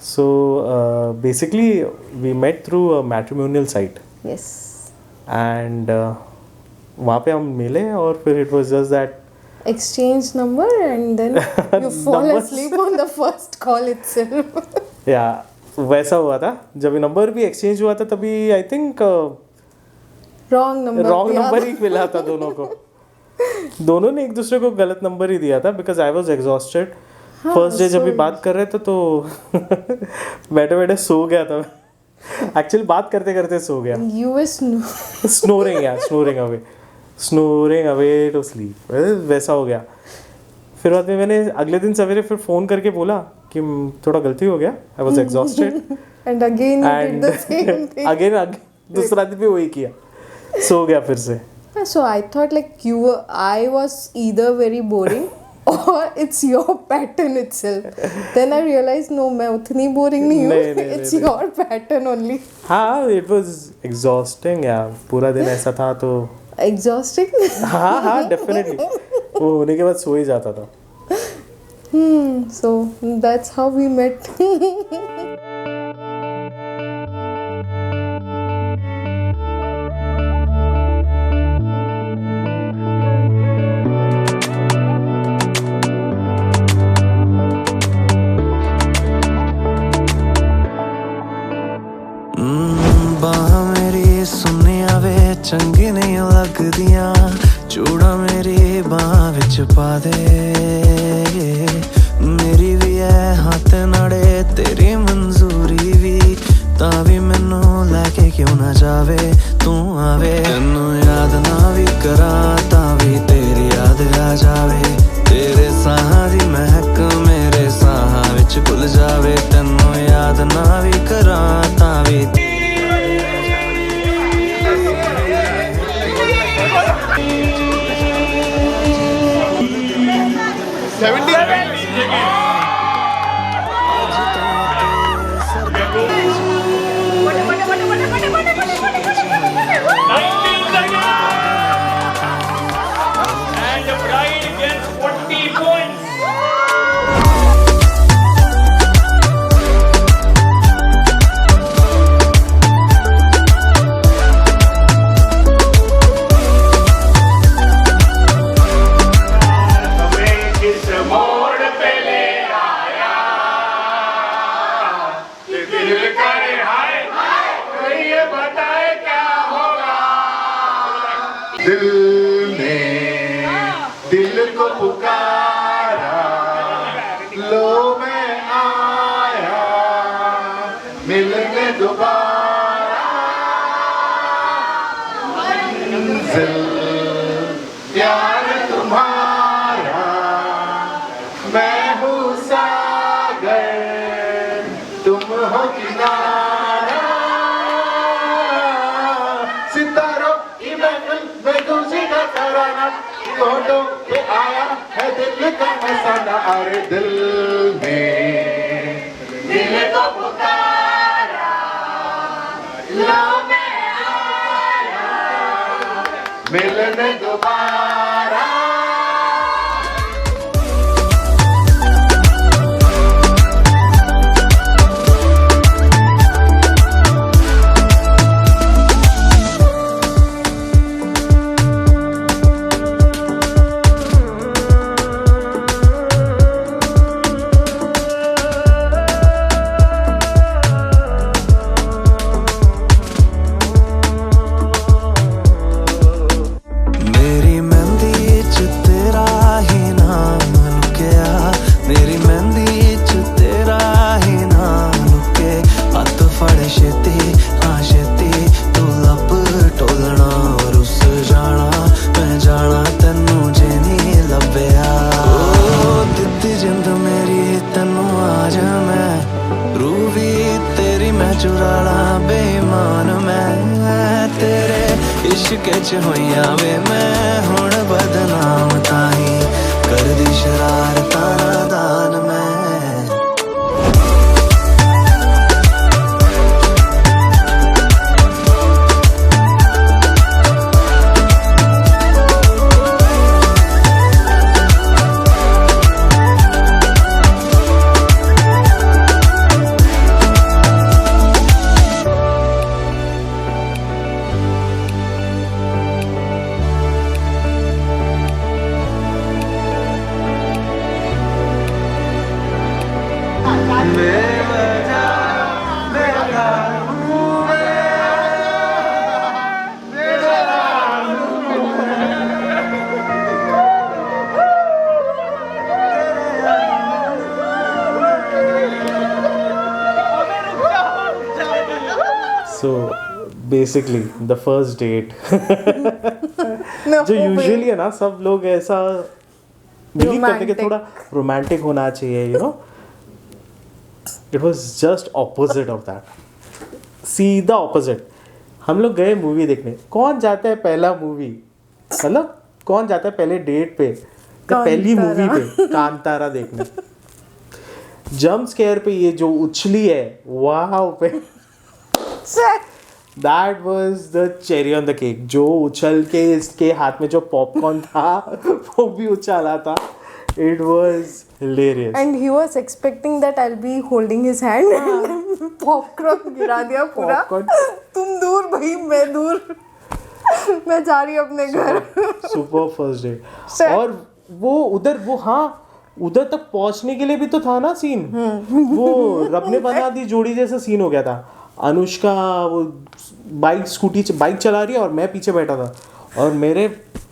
So basically we met through a matrimonial site Yes. and वहाँ पे हम मिले और फिर it was just that Exchange number and then you fall Numbers. asleep on the first call itself. वैसा हुआ था जब नंबर भी एक्सचेंज हुआ था तभी I think Wrong number. Wrong दिया नंबर ही मिला था दोनों को. दोनों ने एक दूसरे को गलत नंबर ही दिया था because I was exhausted. First day जब भी बात कर रहे थे तो बैठे बैठे सो गया था. एक्चुअली बात करते करते सो गया. You were snoring away to sleep. वैसा हो गया. फिर बाद में मैंने अगले दिन सवेरे फिर फ़ोन करके बोला कि थोड़ा गलती हो गया. I was exhausted and again you did the same thing. Again दूसरा दिन भी वही किया. सो गया फिर से. So I thought like I was either very boring or it's your pattern itself. Then I realized no, मैं उतनी boring नहीं हूँ. It's your pattern only. हाँ, it was exhausting यार. पूरा दिन ऐसा था तो Exhausting? हाँ definitely. वो होने के बाद सो ही जाता था. So that's how we met. चंगी नहीं लगदियां चूड़ा मेरी बांह विच पा दे. मेरी भी है हत्थ नाड़े तेरी मंजूरी भी तां भी मैनू लैके क्यों ना जावे तू आवे. तैनू याद ना भी करा तां भी तेरी याद आ जावे. तेरे साहां दी महक मेरे साहां विच घुल जावे. तैनू याद ना भी करा तां भी 70 दिल ने दिल को पुकारा लो मैं आया मिलने दोबारा. मंजिल प्यार तुम्हारा मैं हूँ सागर तुम हो किनारा. सितारों की महफिल में दूसरी का तराना फोटो पे आया है दिल का फसाना. अरे दिल में दिल को पुकारा लो मैं आया मिलने दोबारा. चुराला बेईमान मैं तेरे इश्क च होइया वे मैं हुण बदनाम ताही कर दी शरारतां नादान मैं. बेवजह देखा हूँ So basically the first date No जो way. यूजुअली है ना सब लोग ऐसा बिलीव करते कि Romantic. थोड़ा रोमांटिक होना चाहिए you know it was just opposite of that सीधा ऑपोजिट हम लोग गए मूवी देखने कौन जाता है पहला मूवी मतलब कौन जाता है पहले डेट पे या पहली मूवी पे कांतारा देखने जंप स्केयर पे ये जो उछली है वाह पे that was the cherry on the cake जो उछल के इसके हाथ में जो पॉपकॉर्न था वो भी उछाला था it was hilarious And he was expecting that I'll be holding his hand. Popcorn गिरा दिया पूरा. Popcorn. तुम दूर भाई मैं दूर. मैं जा रही हूँ अपने घर. Super first day Sir. और वो उधर वो हाँ उधर तक पहुंचने के लिए भी तो था ना सीन वो रब ने बना दी जोड़ी जैसा सीन हो गया था अनुष्का वो बाइक चला रही है और मैं पीछे बैठा था और मेरे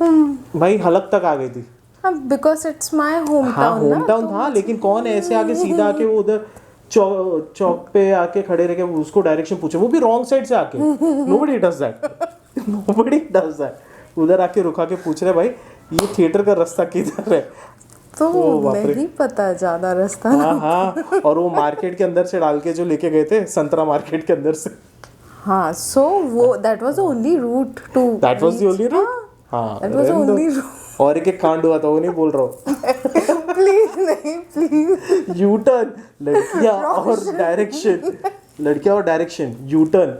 भाई हलक तक आ गई थी Because it's my hometown. हाँ ना, होम टाउन तो था लेकिन कौन ऐसे आके सीधा आके वो उधर चौक पे आके खड़े रह के उसको डायरेक्शन पूछे वो भी रॉन्ग साइड से आके nobody does that nobody does that उधर आके रुका के पूछ रहे भाई ये थिएटर का रास्ता किधर है तो ओ, बाप रे। नहीं पता ज्यादा रास्ता. हाँ हाँ और वो मार्केट के अंदर से डाल के जो लेके गए थे संतरा मार्केट के अंदर से हाँ so वो that was the only route to. That was the only route हाँ That was the रहने दो। only route. और एक कांड हुआ था वो नहीं बोल रहा हूँ Please नहीं please. यू टर्न लड़कियां और डायरेक्शन यू टर्न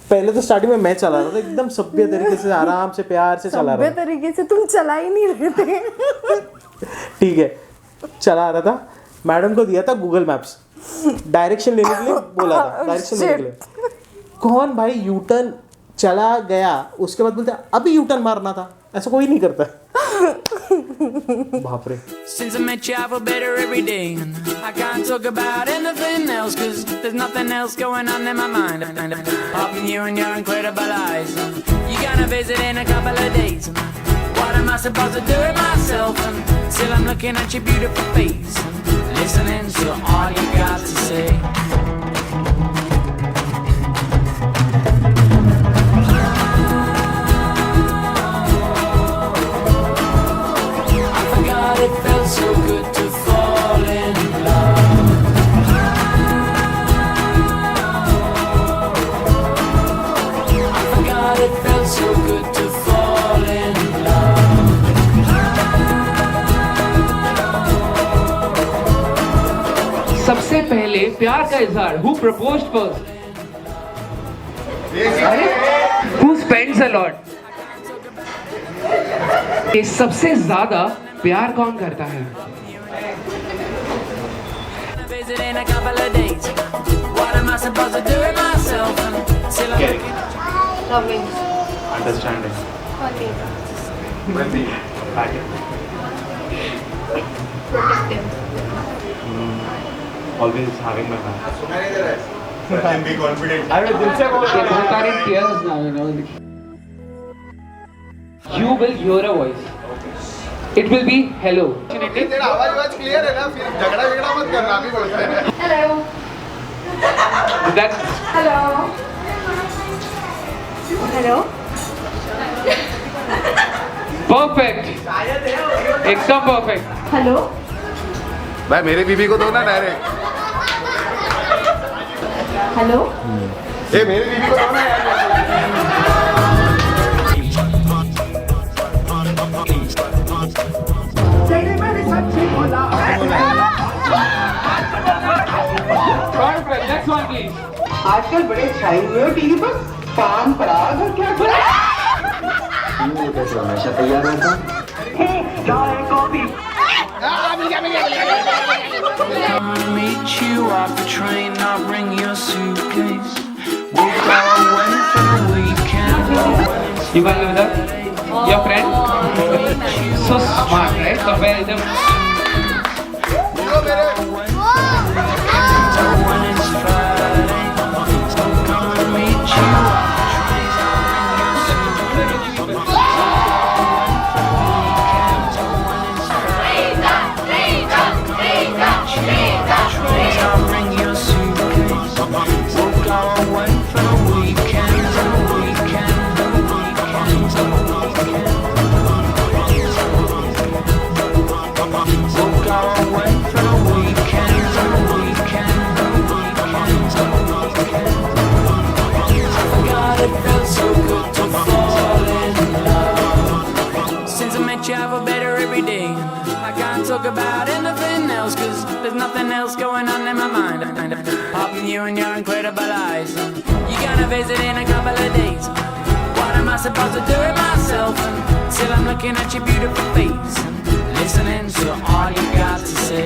पहले तो स्टार्टिंग में मैं चला रहा था एकदम सभ्य तरीके से आराम से प्यार से चला रहा सभ्य तरीके से तुम चला ही नहीं रहे थे. था ठीक है चला रहा था मैडम को दिया था गूगल मैप्स डायरेक्शन लेने के लिए बोला था डायरेक्शन लेने के लिए कौन भाई यू टर्न चला गया उसके बाद बोलते अभी यू टर्न मारना था ऐसा कोई नहीं करता बाप रे Since I met you, I feel better every day. And I can't talk about anything else, cause there's nothing else going on in my mind. Apart from you and your incredible eyes. You're gonna visit in a couple of days. What am I supposed to do with myself? And still I'm looking at your beautiful face. And listening to all you got to say. I forgot it felt so good to fall in love. I forgot it felt so good to fall in love. सबसे पहले प्यार का इजहार who proposed first who spends a lot ये सबसे ज्यादा प्यार कौन करता है Gonna visit in a couple of days. What am I supposed to do with myself? And still I'm looking. Loving. Understanding Okay. Always having my back Comparing tears now, you know. You will hear a voice. It will be hello. तेरा आवाज clear है ना फिर झगड़ा झगड़ा मत करना अभी बोलते हैं Hello. That's Hello. Hello. perfect. एकदम perfect. Hello. भाई मेरे बीबी को दो ना डायरेक्ट Hello. ए मेरी बीबी को दो ना यार Perfect. Next one, please. आजकल बड़े छाई हुए हो टीवी पर पान पराग और क्या हमेशा तैयार रहता I'll meet you off the train, I'll bring your suitcase. We'll go away for the weekend. You want to know that? Your friend? So smart, right? Compare them. मेरे you and your incredible eyes. You're gonna visit in a couple of days. What am I supposed to do with myself? Still I'm looking at your beautiful face and listening to all you got to say.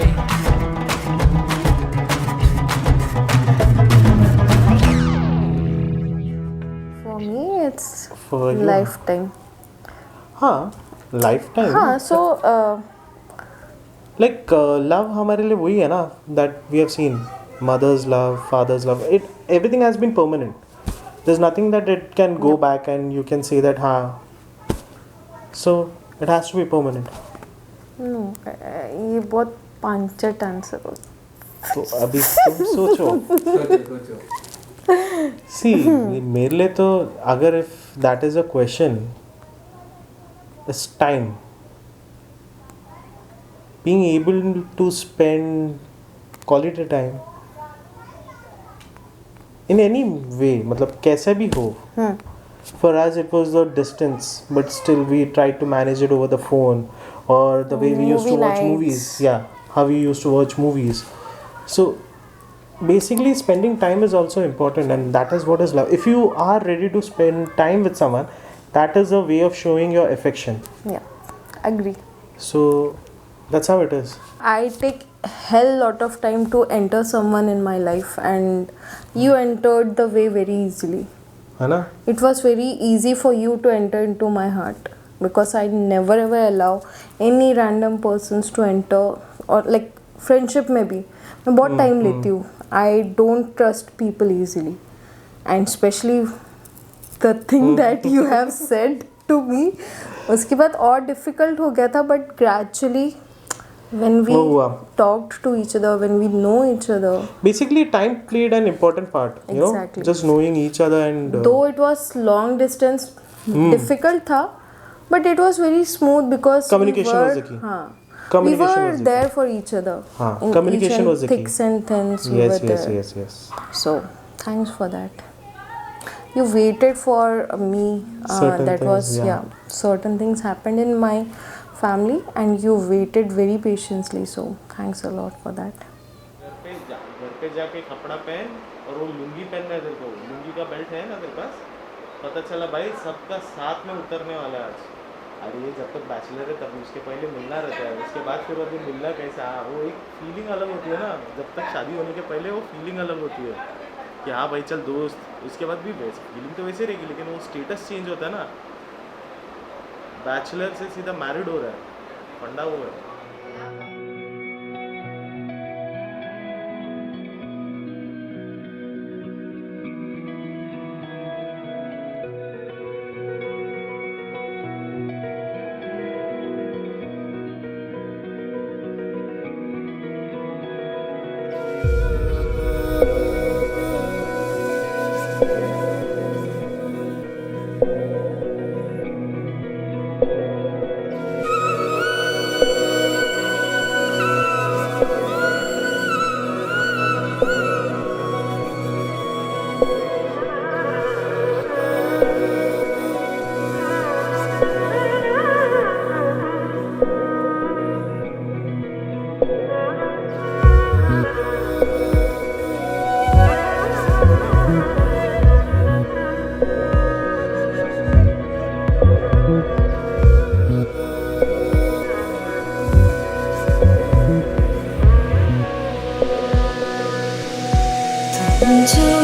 For me, it's For you? lifetime. हाँ, lifetime. हाँ, so Like love हमारे लिए वही है ना, that we have seen, mother's love, father's love. Everything has been permanent. There's nothing that it can go back and you can say that हाँ. So it has to be permanent. no, ये बहुत पांचट answer हो. तो अभी तुम सोचो. See, मेरे लिए तो अगर if that is a question, it's time. Being able to spend quality time in any way, मतलब कैसे भी हो. For us it was the distance, but still we tried to manage it over the phone, or the way we used to Movie watch nights. movies. Yeah, how we used to watch movies. So basically spending time is also important, and that is what is love. If you are ready to spend time with someone, that is a way of showing your affection. Yeah, agree. So that's how it is. I take hell lot of time to enter someone in my life, and you entered the way very easily. है ना? It was very easy for you to enter into my heart, because I never ever allow any random persons to enter, or like friendship में भी मैं बहुत time लेती हूँ. I don't trust people easily, and especially the thing that you have said to me, उसके बाद और difficult हो गया था, but gradually when we वो हुआ. talked to each other, when we know each other, Basically time played an important part, you Exactly. know, just knowing each other and though it was long distance difficult था, but it was very smooth because Communication we were, was the key. हाँ, Communication we were was the there for each other. हाँ, In communication each and was the key. Thicks and thins, we yes, were yes, there. yes, yes. So thanks for that. You waited for me. Certain That things, was yeah. certain things happened in my family, and you waited very patiently. So thanks a lot for that. घर पे जाके कपड़ा पहन और वो लुंगी पहनना है तेरे को. लुंगी का बेल्ट है ना तेरे पास? पता चला भाई सबका साथ में उतरने वाला है आज. अरे ये जब तक बैचलर है तब उसके पहले मिलना रहता है, उसके बाद फिर अभी मिलना कैसा. वो एक फीलिंग अलग होती है ना, जब तक शादी होने के पहले वो फीलिंग अलग होती है कि हाँ भाई चल दोस्त. उसके बाद भी वैसे फीलिंग तो वैसे रहेगी, लेकिन वो स्टेटस चेंज होता है ना. बैचलर से सीधा मैरिड हो रहा है, फंडा वो है. जो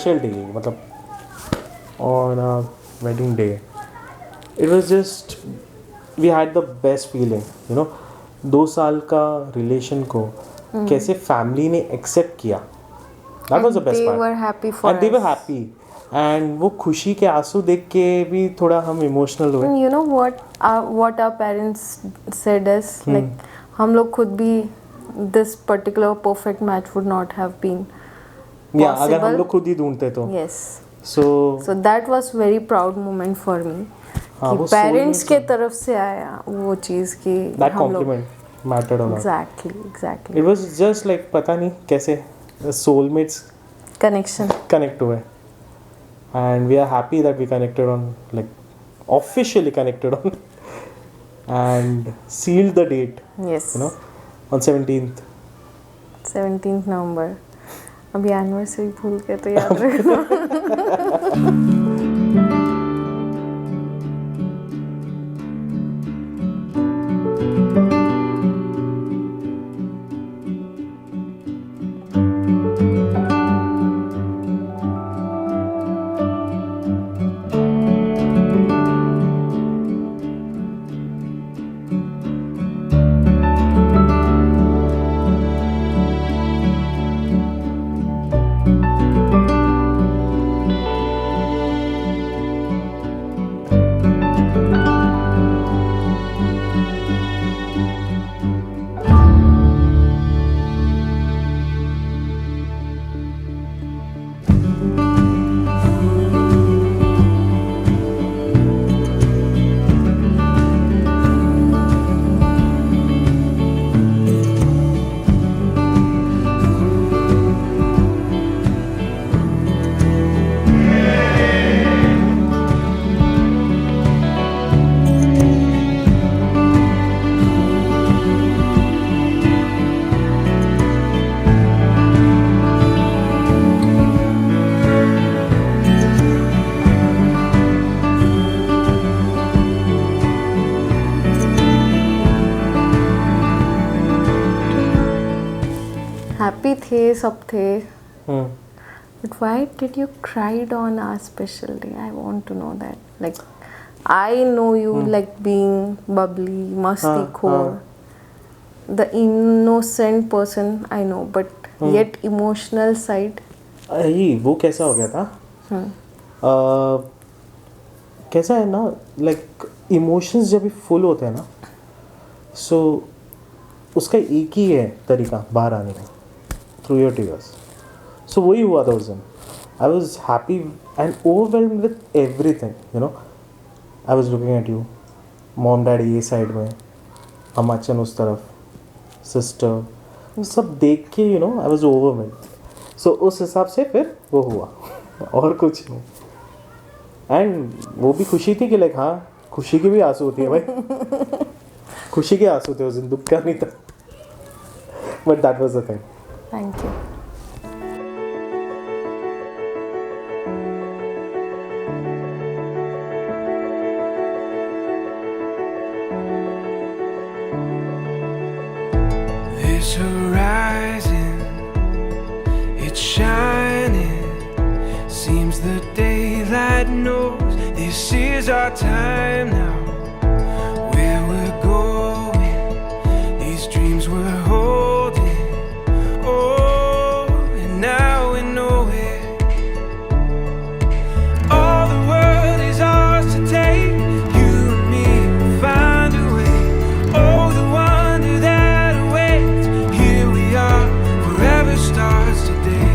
special day, मतलब on our wedding day. It was just we had the best feeling, you know. 2 साल का रिलेशन को कैसे फैमिली ने एक्सेप्ट किया. That was the best part. They were happy for And they were us. happy. And वो खुशी के आंसू देख के भी थोड़ा हम इमोशनल हुए. And you know what our parents said is like हम लोग खुद भी this particular perfect match would not have been या अगर हम possible. लोग खुद ही ढूंढते तो. Yes. So that was very proud moment for me. हाँ, कि वो पेरेंट्स soulmates के तरफ से आया वो चीज़ कि that हम लोग compliment mattered a lot. exactly It was just like पता नहीं कैसे soulmates connection. connect हुए. And we are happy that we connected on, like, officially connected on and sealed the date, Yes. you know, on 17th. 17th November. अभी anniversary भूल के तो याद रखना. हैप्पी थे सब थे. But why did you cried on our special day? I want to know that. Like, I know you like being bubbly, masti khor, the innocent person I know, but yet emotional side. ये वो कैसा हो गया था. कैसा है ना, like emotions जब भी फुल होते हैं ना, सो उसका एक ही है तरीका बाहर आने का, थ्रू योर टीयर्स. सो वही हुआ था उस दिन. I was happy and overwhelmed with everything, you know. I was looking at you, mom daddy ये साइड में, अमाचन उस तरफ, सिस्टर, सब देख के you know I was overwhelmed. So उस हिसाब से फिर वो हुआ और कुछ नहीं. एंड वो भी खुशी थी कि लाइक हाँ, खुशी की भी आंसू होती है भाई. खुशी के आंसू थे उस दिन, दुख का नहीं था. But that was the thing. Thank you. This horizon, it's shining. Seems the daylight knows this is our time now. Where we're going, these dreams we're holding. Oh, and now we know it. All the world is ours to take. You and me will find a way. Oh, the wonder that awaits. Here we are, forever starts today.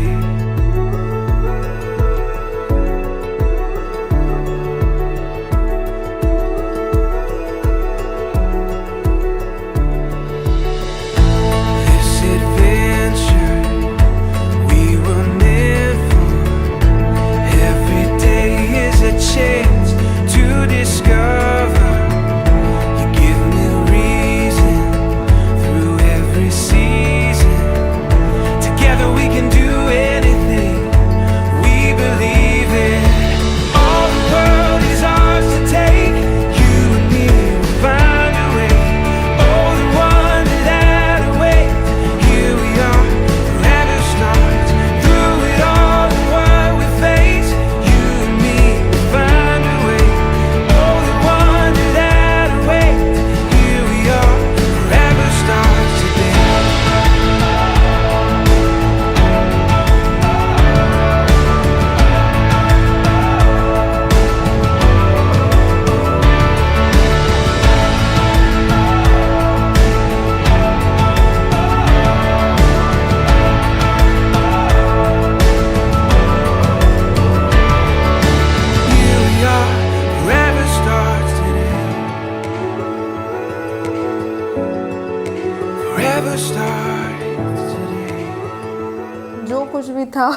था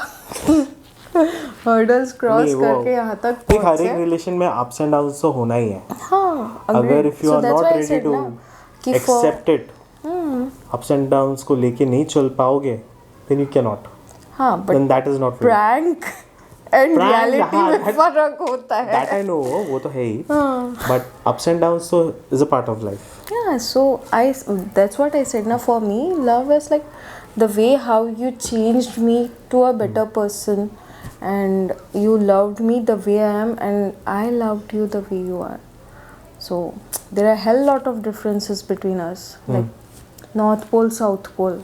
hurdles cross नहीं, वो- करके यहाँ तक देख हर एक पहुँचे. Relation में अप्स एंड डाउन्स तो होना ही है. हाँ, अगर agreed. If you So are that's not why I ready said to ना कि for accept it, ups and downs को लेके नहीं चल पाओगे, देन यू कैन नॉट, हाँ then but that is not prank and Prank, reality हाँ, में that- फर्क होता है. दैट आई नो, वो तो है ही, बट अप्स एंड डाउन्स तो is a part of life. Yeah, so that's what I said. Now for me, love is like the way how you changed me to a better person, and you loved me the way I am, and I loved you the way you are. So there are a hell lot of differences between us, like North Pole, South Pole,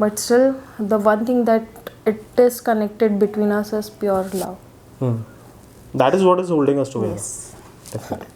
but still the one thing that it is connected between us is pure love. That is what is holding us together. Yes. Definitely.